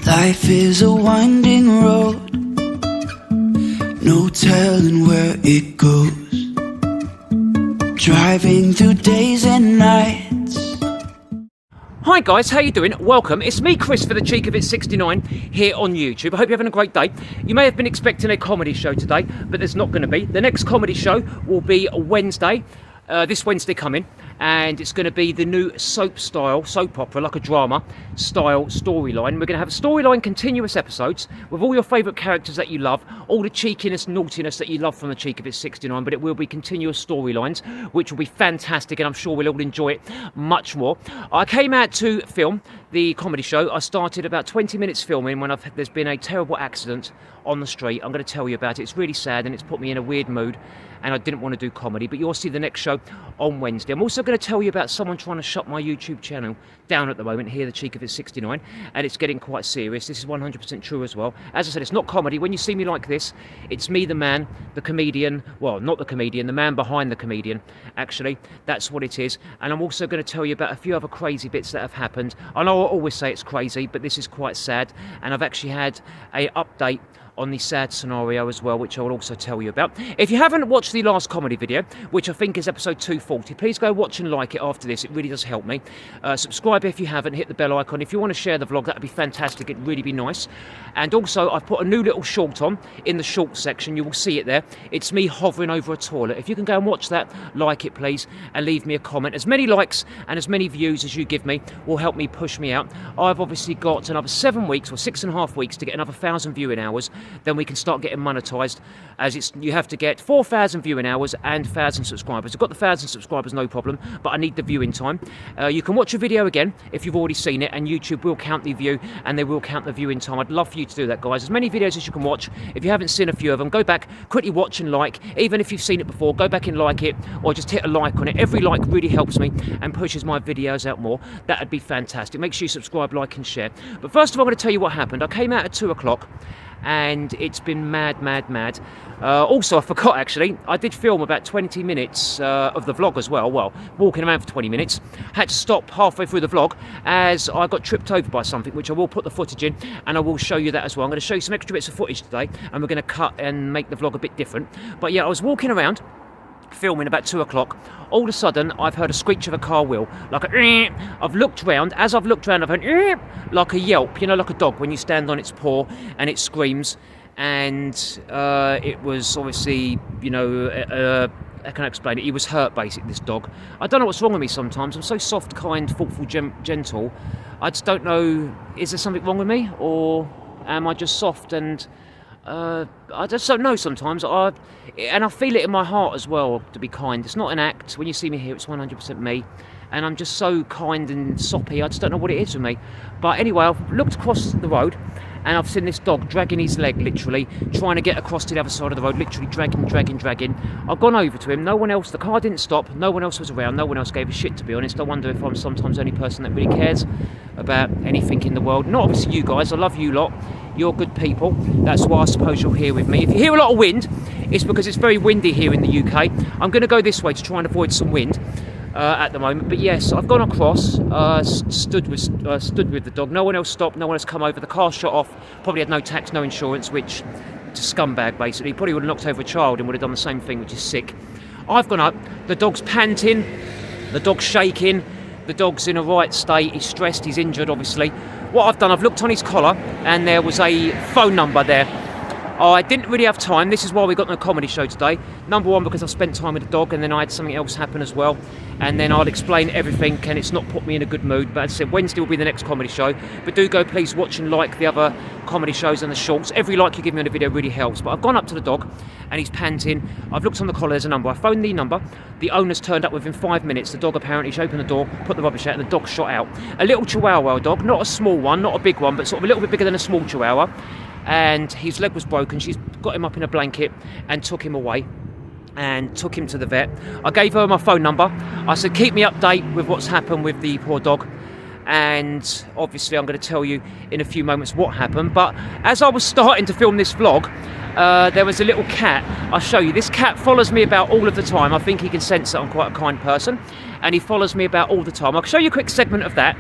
Life is a winding road, no telling where it goes. Driving through days and nights. Hi guys, how you doing? Welcome. It's me, Chris, for the cheek of it 69 here on YouTube. I hope you're having a great day. You may have been expecting a comedy show today, but there's not going to be. The next comedy show will be Wednesday. This Wednesday coming, and it's going to be the new soap opera, like a drama style storyline. We're going to have a storyline, continuous episodes with all your favourite characters that you love, all the cheekiness, naughtiness that you love from the cheek of it 69, but it will be continuous storylines, which will be fantastic, and I'm sure we'll all enjoy it much more. I came out to film the comedy show. I started about 20 minutes filming when there's been a terrible accident on the street. I'm going to tell you about it. It's really sad and it's put me in a weird mood, and I didn't want to do comedy, but you'll see the next show on Wednesday. I'm also going to tell you about someone trying to shut my YouTube channel down at the moment, here, the cheek of it 69, and it's getting quite serious. This is 100% true as well. As I said, it's not comedy. When you see me like this, it's me, the man, the comedian, well, not the comedian, the man behind the comedian, actually. That's what it is. And I'm also going to tell you about a few other crazy bits that have happened. I know I always say it's crazy, but this is quite sad, and I've actually had an update on the sad scenario as well, which I will also tell you about. If you haven't watched the last comedy video, which I think is episode 240, please go watch and like it after this. It really does help me. Subscribe if you haven't, hit the bell icon. If you want to share the vlog, that would be fantastic. It'd really be nice. And also, I've put a new little short on in the short section. You will see it there. It's me hovering over a toilet. If you can go and watch that, like it please, and leave me a comment. As many likes and as many views as you give me will help me push me out. I've obviously got another 7 weeks or 6.5 weeks to get another 1,000 viewing hours. Then we can start getting monetized, as you have to get 4,000 viewing hours and 1,000 subscribers. I've got the 1,000 subscribers, no problem, but I need the viewing time. You can watch a video again if you've already seen it, and YouTube will count the view and they will count the viewing time. I'd love for you to do that, guys. As many videos as you can watch. If you haven't seen a few of them, go back, quickly watch and like. Even if you've seen it before, go back and like it, or just hit a like on it. Every like really helps me and pushes my videos out more. That'd be fantastic. Make sure you subscribe, like and share. But first of all, I'm going to tell you what happened. I came out at 2 o'clock. And it's been mad. Also, I forgot, actually, I did film about 20 minutes of the vlog as well. Well, walking around for 20 minutes. Had to stop halfway through the vlog as I got tripped over by something, which I will put the footage in, and I will show you that as well. I'm going to show you some extra bits of footage today, and we're going to cut and make the vlog a bit different. But yeah, I was walking around filming about 2 o'clock. All of a sudden, I've heard a screech of a car wheel, like a. I've looked round. As I've looked round, I've heard like a yelp. You know, like a dog when you stand on its paw and it screams. And it was obviously, you know, how can I explain it? He was hurt, basically, this dog. I don't know what's wrong with me sometimes. I'm so soft, kind, thoughtful, gentle. I just don't know. Is there something wrong with me, or am I just soft and? I just don't know sometimes, and I feel it in my heart as well, to be kind. It's not an act. When you see me here, it's 100% me, and I'm just so kind and soppy. I just don't know what it is with me. But anyway, I've looked across the road, and I've seen this dog dragging his leg, literally, trying to get across to the other side of the road, literally dragging. I've gone over to him, no one else, the car didn't stop, no one else was around, no one else gave a shit, to be honest. I wonder if I'm sometimes the only person that really cares about anything in the world. Not obviously you guys, I love you lot. You're good people. That's why I suppose you're here with me. If you hear a lot of wind, it's because it's very windy here in the UK. I'm going to go this way to try and avoid some wind at the moment. But yes, I've gone across, stood with the dog. No one else stopped. No one else come over. The car shot off. Probably had no tax, no insurance, which just scumbag basically. Probably would have knocked over a child and would have done the same thing, which is sick. I've gone up. The dog's panting. The dog's shaking. The dog's in a right state. He's stressed. He's injured, obviously. What I've done, I've looked on his collar, and there was a phone number there. I didn't really have time. This is why we got no comedy show today. Number one, because I've spent time with the dog, and then I had something else happen as well. And then I'll explain everything, and it's not put me in a good mood. But as I said, Wednesday will be the next comedy show. But do go, please, watch and like the other comedy shows and the shorts. Every like you give me on a video really helps. But I've gone up to the dog, and he's panting. I've looked on the collar, there's a number. I phoned the number. The owner's turned up within 5 minutes. The dog apparently, she opened the door, put the rubbish out, and the dog shot out. A little Chihuahua dog, not a small one, not a big one, but sort of a little bit bigger than a small Chihuahua. And his leg was broken. She's got him up in a blanket and took him away and took him to the vet. I gave her my phone number. I said, keep me updated with what's happened with the poor dog. And obviously I'm going to tell you in a few moments what happened. But as I was starting to film this vlog, there was a little cat. I'll show you. This cat follows me about all of the time. I think he can sense that I'm quite a kind person, and he follows me about all the time. I'll show you a quick segment of that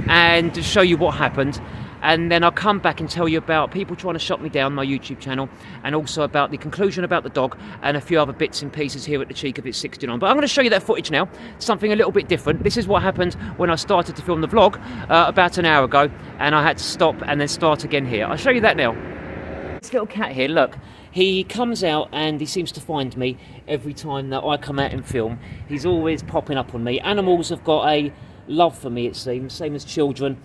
and to show you what happened. and then I'll come back and tell you about people trying to shut me down, my YouTube channel, and also about the conclusion about the dog and a few other bits and pieces here at the Cheek of It 69. But I'm going to show you that footage now, something a little bit different. This is what happened when I started to film the vlog about an hour ago, and I had to stop and then start again here. I'll show you that now. This little cat here, look, he comes out and he seems to find me every time that I come out and film. He's always popping up on me. Animals have got a love for me, it seems, same as children.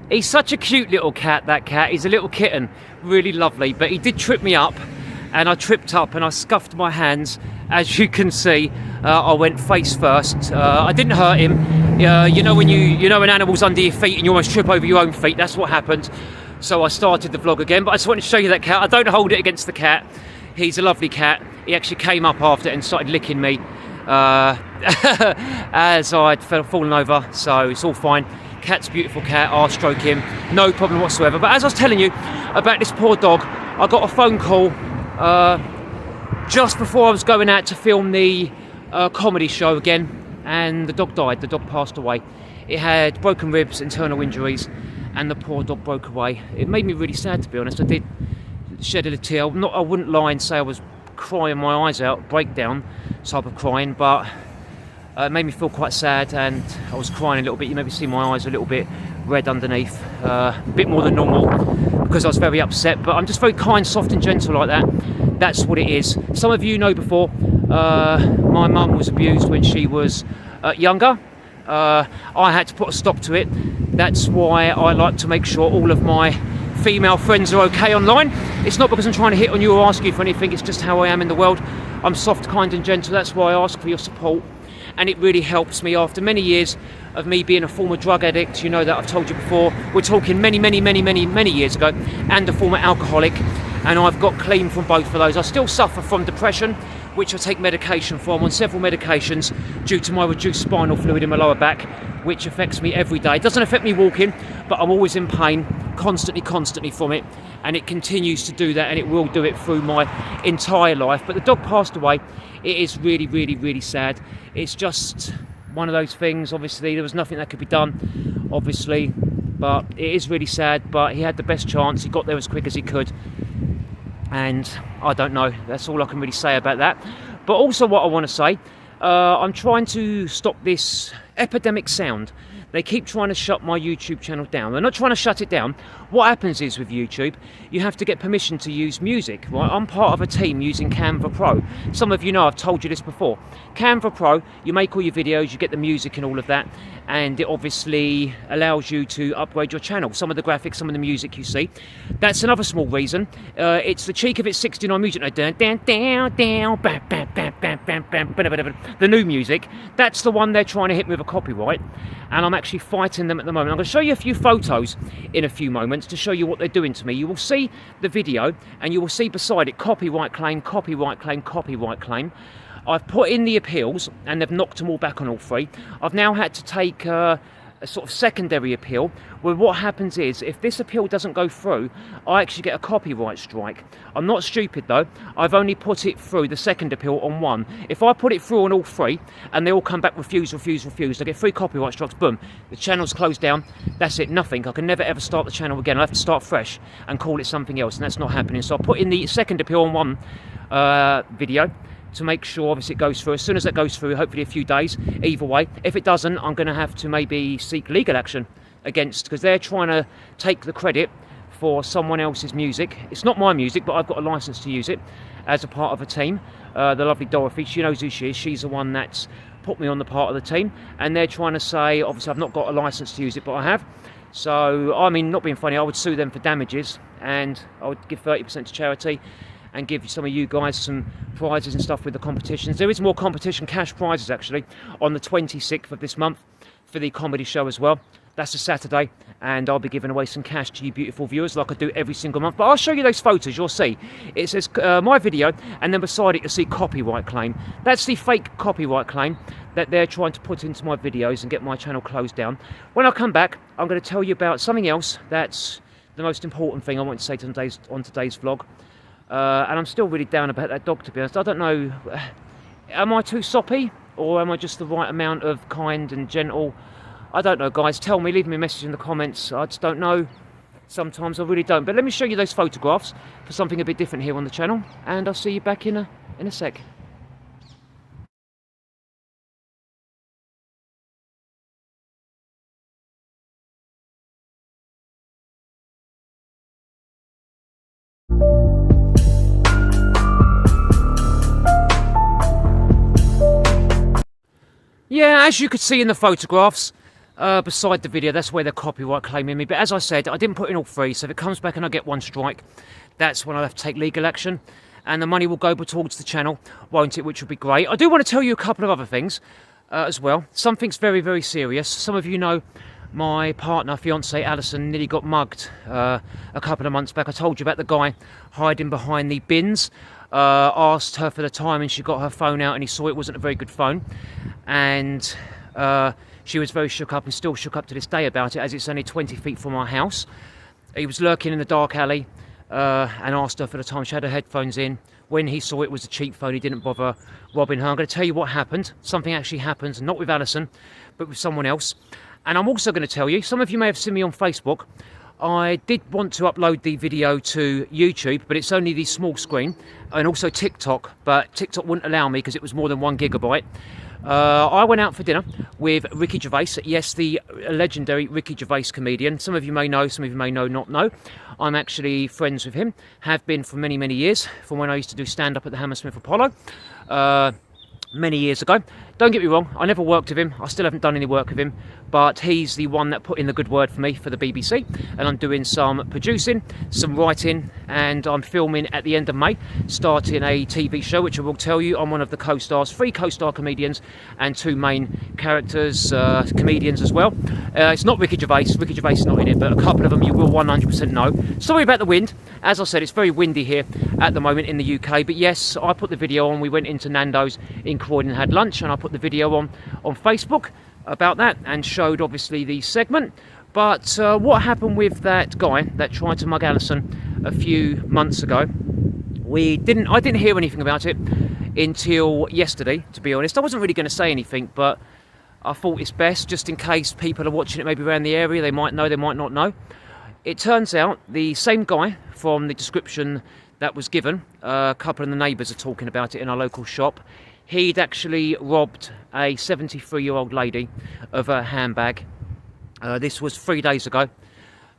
He's such a cute little cat, that cat. He's a little kitten, really lovely, but he did trip me up, and I tripped up and I scuffed my hands. As you can see, I went face first. I didn't hurt him. You know when an animal's under your feet and you almost trip over your own feet, that's what happened. So I started the vlog again, but I just wanted to show you that cat. I don't hold it against the cat. He's a lovely cat. He actually came up after it and started licking me as I'd fallen over, so it's all fine. Cat's a beautiful cat, I'll stroke him, no problem whatsoever. But as I was telling you about this poor dog, I got a phone call just before I was going out to film the comedy show again, and the dog died. The dog passed away. It had broken ribs, internal injuries, and the poor dog broke away. It made me really sad, to be honest. I did shed a little tear. I wouldn't lie and say I was crying my eyes out, breakdown type of crying, but it made me feel quite sad, and I was crying a little bit. You maybe see my eyes a little bit red underneath, a bit more than normal, because I was very upset. But I'm just very kind, soft and gentle like that. That's what it is. Some of you know before, my mum was abused when she was younger. I had to put a stop to it. That's why I like to make sure all of my female friends are okay online. It's not because I'm trying to hit on you or ask you for anything, it's just how I am in the world. I'm soft, kind and gentle. That's why I ask for your support, and it really helps me after many years of me being a former drug addict. You know that, I've told you before. We're talking many years ago, and a former alcoholic, and I've got clean from both of those. I still suffer from depression, which I take medication for. I'm on several medications due to my reduced spinal fluid in my lower back, which affects me every day. It doesn't affect me walking, but I'm always in pain, constantly from it, and it continues to do that, and it will do it through my entire life. But the dog passed away. It is really sad. It's just one of those things. Obviously, there was nothing that could be done, obviously, but it is really sad. But he had the best chance. He got there as quick as he could, and I don't know. That's all I can really say about that. But also what I want to say, I'm trying to stop this epidemic sound. They keep trying to shut my YouTube channel down. They're not trying to shut it down. What happens is with YouTube, you have to get permission to use music, right? I'm part of a team using Canva Pro. Some of you know, I've told you this before. Canva Pro, you make all your videos, you get the music and all of that, and it obviously allows you to upgrade your channel. Some of the graphics, some of the music you see. That's another small reason. It's the Cheek of It 69 music. The new music. That's the one they're trying to hit me with a copyright, and I'm actually fighting them at the moment. I'm going to show you a few photos in a few moments to show you what they're doing to me. You will see the video, and you will see beside it copyright claim, copyright claim, copyright claim. I've put in the appeals, and they've knocked them all back on all three. I've now had to take a sort of secondary appeal, where what happens is, if this appeal doesn't go through, I actually get a copyright strike. I'm not stupid though. I've only put it through the second appeal on one. If I put it through on all three, and they all come back refuse, I get 3 copyright strikes, boom, the channel's closed down, that's it, nothing. I can never ever start the channel again. I have to start fresh and call it something else, and that's not happening. So I put in the second appeal on one video, to make sure obviously it goes through. As soon as that goes through, hopefully a few days, either way. If it doesn't, I'm going to have to maybe seek legal action against, because they're trying to take the credit for someone else's music. It's not my music, but I've got a license to use it as a part of a team. The lovely Dorothy, she knows who she is. She's the one that's put me on the part of the team, and they're trying to say, obviously I've not got a license to use it, but I have. So, I mean, not being funny, I would sue them for damages, and I would give 30% to charity, and give some of you guys some prizes and stuff with the competitions. There is more competition, cash prizes actually, on the 26th of this month for the comedy show as well. That's a Saturday, and I'll be giving away some cash to you beautiful viewers like I do every single month. But I'll show you those photos, you'll see. It says my video, and then beside it you'll see copyright claim. That's the fake copyright claim that they're trying to put into my videos and get my channel closed down. When I come back, I'm going to tell you about something else that's the most important thing I want to say on today's vlog. And I'm still really down about that dog, to be honest. I don't know, am I too soppy? or am I just the right amount of kind and gentle? I don't know, guys. Tell me, leave me a message in the comments. I just don't know. Sometimes I really don't. But let me show you those photographs for something a bit different here on the channel, and I'll see you back in a sec. Yeah, as you could see in the photographs, beside the video, that's where they're copyright claiming me. But as I said, I didn't put in all three, so if it comes back and I get one strike, that's when I'll have to take legal action. And the money will go towards the channel, won't it, which will be great. I do want to tell you a couple of other things as well. Something's very, very serious. Some of you know my partner, fiance Alison, nearly got mugged a couple of months back. I told you about the guy hiding behind the bins. Asked her for the time and she got her phone out and he saw it wasn't a very good phone. And she was very shook up and still shook up to this day about it, as it's only 20 feet from our house. He was lurking in the dark alley and asked her for the time. She had her headphones in. When he saw it was a cheap phone, he didn't bother robbing her. I'm going to tell you what happened. Something actually happened, not with Alison, but with someone else. And I'm also going to tell you, some of you may have seen me on Facebook. I did want to upload the video to YouTube, but it's only the small screen, and also TikTok, but TikTok wouldn't allow me because it was more than 1 gigabyte. I went out for dinner with Ricky Gervais. Yes, the legendary Ricky Gervais comedian. Some of you may know, some of you may not know. I'm actually friends with him, have been for many, many years, from when I used to do stand-up at the Hammersmith Apollo many years ago. Don't get me wrong, I never worked with him. I still haven't done any work with him, but he's the one that put in the good word for me for the BBC, and I'm doing some producing, some writing, and I'm filming at the end of May, starting a TV show, which I will tell you I'm one of the co-stars, 3 co-star comedians and 2 main characters, comedians as well. It's not Ricky Gervais is not in it, but a couple of them you will 100% know. Sorry about the wind. As I said, it's very windy here at the moment in the UK, but yes, I put the video on. We went into Nando's in Croydon and had lunch, and I put the video on Facebook about that and showed obviously the segment. But what happened with that guy that tried to mug Alison a few months ago, I didn't hear anything about it until yesterday, to be honest. I wasn't really going to say anything, but I thought it's best, just in case people are watching it maybe around the area, they might know, they might not know. It turns out the same guy from the description that was given, a couple of the neighbours are talking about it in our local shop. He'd actually robbed a 73-year-old lady of her handbag. This was 3 days ago.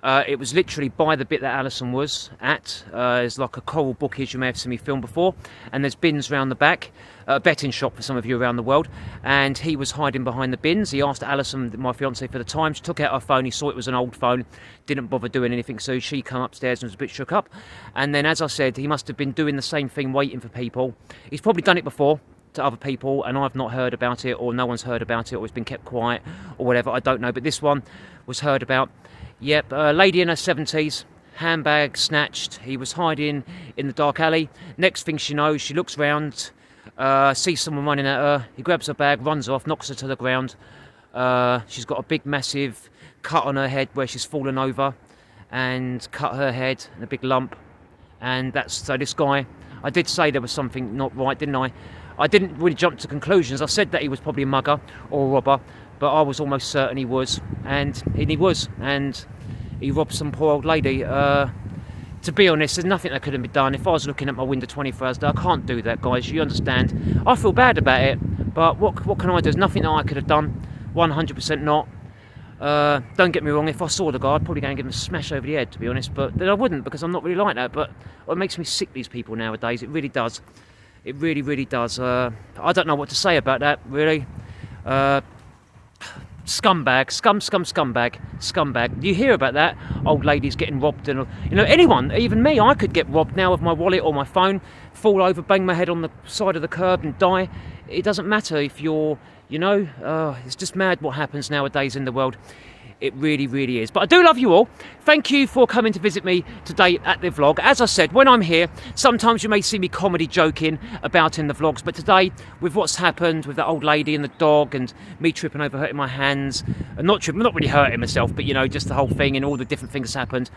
It was literally by the bit that Alison was at. There's like a coral bookies, you may have seen me film before, and there's bins around the back. A betting shop for some of you around the world, and he was hiding behind the bins. He asked Alison, my fiance, for the time. She took out her phone. He saw it was an old phone, didn't bother doing anything, so she came upstairs and was a bit shook up. And then, as I said, he must have been doing the same thing, waiting for people. He's probably done it before to other people, and I've not heard about it, or no one's heard about it, or it's been kept quiet, or whatever, I don't know. But this one was heard about. Yep, a lady in her 70s, handbag snatched. He was hiding in the dark alley. Next thing she knows, she looks round, sees someone running at her. He grabs her bag, runs off, knocks her to the ground. She's got a big, massive cut on her head where she's fallen over and cut her head, and a big lump. And so this guy, I did say there was something not right, didn't I? I didn't really jump to conclusions. I said that he was probably a mugger or a robber, but I was almost certain he was, and he was, and he robbed some poor old lady. To be honest, there's nothing that could have been done. If I was looking at my window 24 hours a day, I can't do that, guys. You understand? I feel bad about it, but what can I do? There's nothing that I could have done. 100% not. Don't get me wrong, if I saw the guy, I'd probably go and give him a smash over the head, to be honest, but then I wouldn't, because I'm not really like that. But it makes me sick, these people nowadays. It really does. It really, really does. I don't know what to say about that, really. Scumbag, scumbag. You hear about that? Old ladies getting robbed, and anyone, even me, I could get robbed now with my wallet or my phone, fall over, bang my head on the side of the curb and die. It doesn't matter if you're, it's just mad what happens nowadays in the world. It really, really is. But I do love you all. Thank you for coming to visit me today at the vlog. As I said, when I'm here, sometimes you may see me comedy joking about in the vlogs, but today, with what's happened with the old lady and the dog and me tripping over, hurting my hands, and not really hurting myself, but you know, just the whole thing and all the different things that's happened,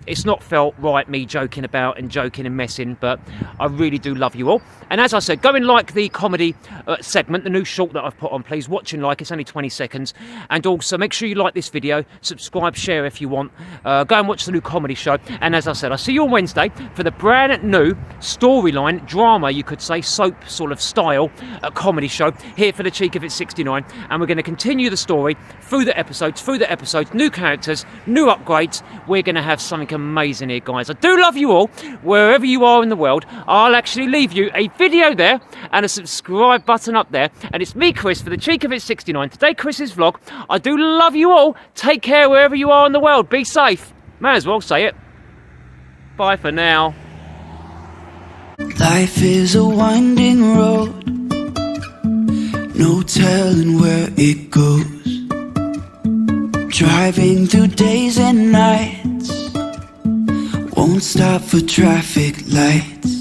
it's not felt right me joking about and joking and messing, but I really do love you all. And as I said, go and like the comedy segment, the new short that I've put on. Please watch and like, it's only 20 seconds. And also make sure you like this video, subscribe, share if you want. Go and watch the new comedy show. And as I said, I'll see you on Wednesday for the brand new storyline, drama, you could say, soap sort of style comedy show here for the Cheek of It 69. And we're going to continue the story through the episodes, new characters, new upgrades. We're going to have something amazing here, guys. I do love you all, wherever you are in the world. I'll actually leave you a video there and a subscribe button up there. And it's me, Chris, for the Cheek of It 69. Today, Chris's vlog. I do love you all. Take care wherever you are in the world. Be safe. May as well say it. Bye for now. Life is a winding road, no telling where it goes. Driving through days and nights, won't stop for traffic lights.